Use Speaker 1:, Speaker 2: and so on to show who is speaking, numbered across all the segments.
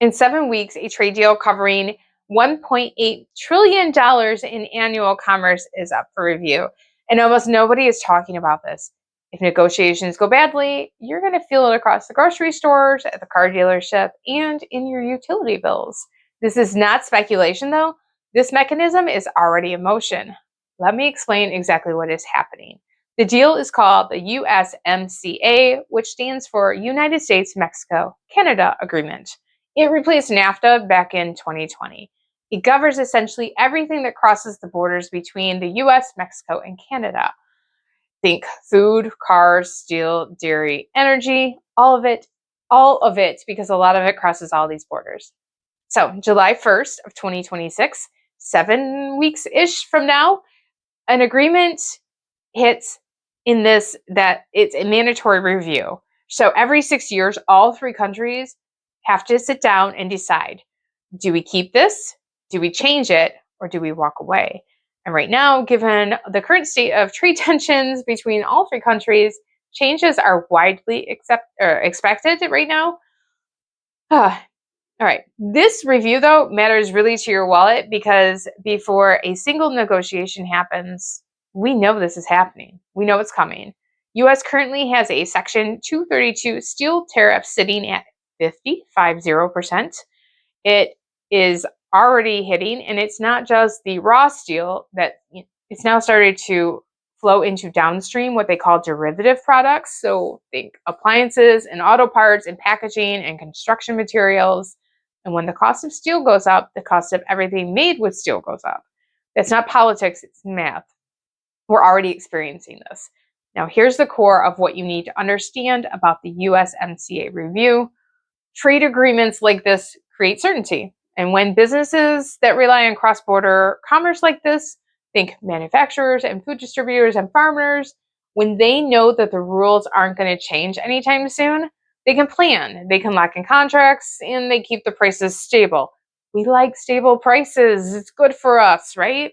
Speaker 1: In 7 weeks, a trade deal covering $1.8 trillion in annual commerce is up for review, and almost nobody is talking about this. If negotiations go badly, you're going to feel it across the grocery stores, at the car dealership, and in your utility bills. This is not speculation, though. This mechanism is already in motion. Let me explain exactly what is happening. The deal is called the USMCA, which stands for United States-Mexico-Canada Agreement. It replaced NAFTA back in 2020. It covers essentially everything that crosses the borders between the US, Mexico, and Canada. Think food, cars, steel, dairy, energy, all of it, because a lot of it crosses all these borders. So July 1st of 2026, 7 weeks-ish from now, an agreement hits in this that it's a mandatory review. So every 6 years, all 3 countries have to sit down and decide, do we keep this, do we change it, or do we walk away? And right now, given the current state of trade tensions between all 3 countries, changes are widely expected right now. All right, this review, though, matters really to your wallet because before a single negotiation happens, we know this is happening. We know it's coming. US currently has a Section 232 steel tariff sitting at 50%. It is already hitting, and it's not just the raw steel that it's now started to flow into downstream, what they call derivative products. So think appliances and auto parts and packaging and construction materials. And when the cost of steel goes up, the cost of everything made with steel goes up. That's not politics, it's math. We're already experiencing this. Now, here's the core of what you need to understand about the USMCA review. Trade agreements like this create certainty. And when businesses that rely on cross-border commerce like this, think manufacturers and food distributors and farmers, when they know that the rules aren't going to change anytime soon, they can plan, they can lock in contracts, and they keep the prices stable. We like stable prices. It's good for us, right?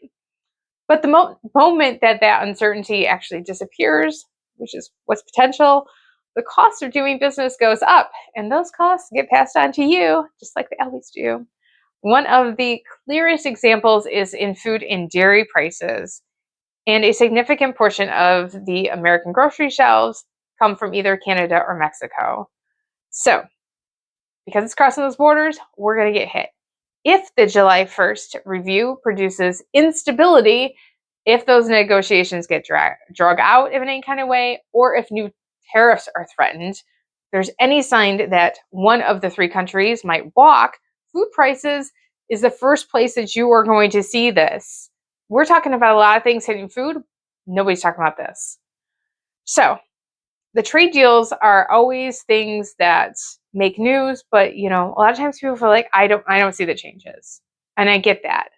Speaker 1: But the moment that uncertainty actually disappears, which is what's potential, the cost of doing business goes up, and those costs get passed on to you, just like they always do. One of the clearest examples is in food and dairy prices, and a significant portion of the American grocery shelves come from either Canada or Mexico. So, because it's crossing those borders, we're going to get hit. If the July 1st review produces instability, if those negotiations get drug out in any kind of way, or if new tariffs are threatened, there's any sign that one of the 3 countries might walk, food prices is the first place that you are going to see this. We're talking about a lot of things hitting food. Nobody's talking about this. So the trade deals are always things that make news, but a lot of times people feel like I don't see the changes. And I get that.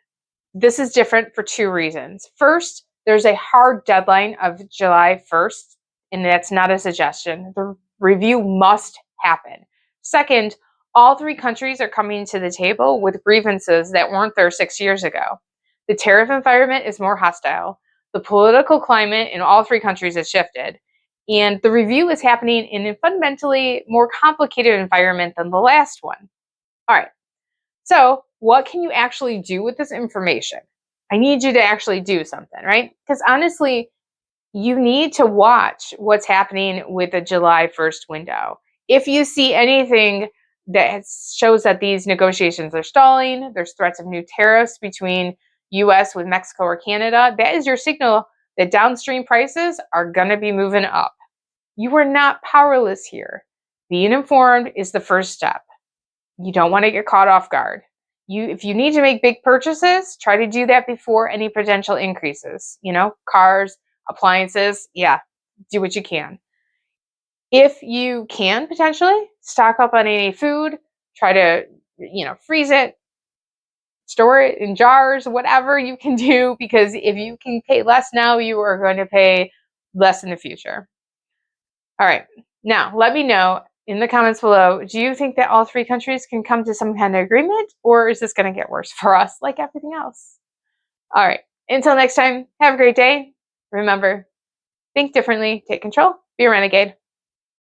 Speaker 1: This is different for 2 reasons. First, there's a hard deadline of July 1st, and that's not a suggestion. The review must happen. Second, all 3 countries are coming to the table with grievances that weren't there 6 years ago. The tariff environment is more hostile. The political climate in all 3 countries has shifted. And the review is happening in a fundamentally more complicated environment than the last one. All right. So, what can you actually do with this information? I need you to actually do something, right? Because honestly, you need to watch what's happening with the July 1st window. If you see anything that shows that these negotiations are stalling, there's threats of new tariffs between US with Mexico or Canada, that is your signal that downstream prices are going to be moving up. You are not powerless here. Being informed is the first step. You don't want to get caught off guard. If you need to make big purchases, try to do that before any potential increases. Cars, appliances, do what you can. If you can potentially stock up on any food, try to, freeze it, store it in jars, whatever you can do, because if you can pay less now, you are going to pay less in the future. All right. Now, let me know in the comments below, do you think that all 3 countries can come to some kind of agreement, or is this going to get worse for us like everything else? All right. Until next time, have a great day. Remember, think differently, take control, be a renegade.